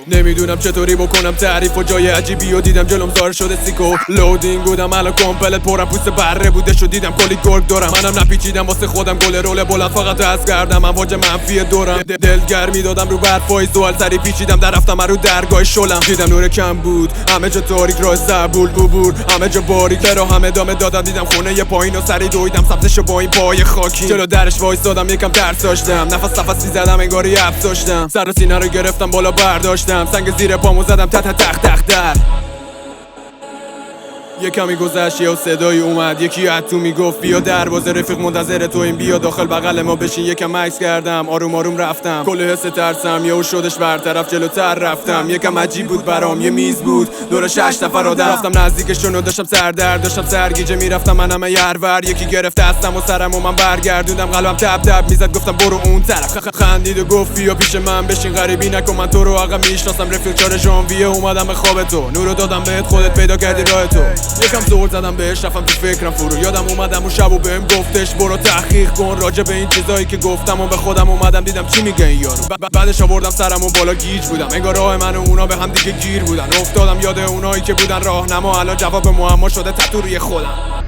نمیدونم چطوری بکنم تعریف و جای عجیبی و دیدم جلوم زار شده سیکو لودینگ بودم الان کامپلت پرم پوست بره بوده شو دیدم کلی گرگ دارم منم نپیچیدم واسه خودم گل رول بلند فقط از کردم من واجه منفی دورم دلگرمی دادم رو برفای سوال سری پیچیدم در رفتم رو درگاه شلم دیدم نور کم بود همه جا تاریک راه زبول ببور همه جا باریک درا همه دامه دادم دیدم خونه یه پایین و سری دویدم سمتشو با این پای خاکی جلو درش وایسادم یکم ترس داشتم نفسی زدم انگاری حبس داشتم سر و سینه رو گرفتم بالا برداشتم سنگ زیر پامو زدم تخت در یه کمی گذشت و صدایی اومد یکی از تو میگفت بیا دروازه رفیق منتظر تو این بیا داخل بغل ما بشین یکم عکس کردم آروم رفتم کل حس ترسم یهو شدش برطرف جلوتر رفتم یکم عجیب بود برام یه میز بود دورش 8 نفر آدم رفتم نزدیکشون و داشتم سردرد داشتم سرگیجه میرفتم منم یرور یکی گرفت دستم و سرم و من برگردوندم قلبم تپ میزد گفتم برو اون طرف خندید و گفت بیا پیش من بشین غریبی نکن من تو رو عقب میشناسم رفیق 4 ژانویه اومدم به خواب تو نورو دادم بهت خودت پیدا کردی راه تو یکم زور زدم بهش رفتم تو فکرم فرو یادم اومدم اون شب و بهم گفتش برو تحقیق کن راجع به این چیزایی که گفتم و به خودم اومدم دیدم چی میگه این یارو بعدش آوردم سرم و بالا گیج بودم انگار راه من و اونا به هم دیگه گیر بودن افتادم یاد اونایی که بودن راهنما الان جواب معما شده تتو روی خودم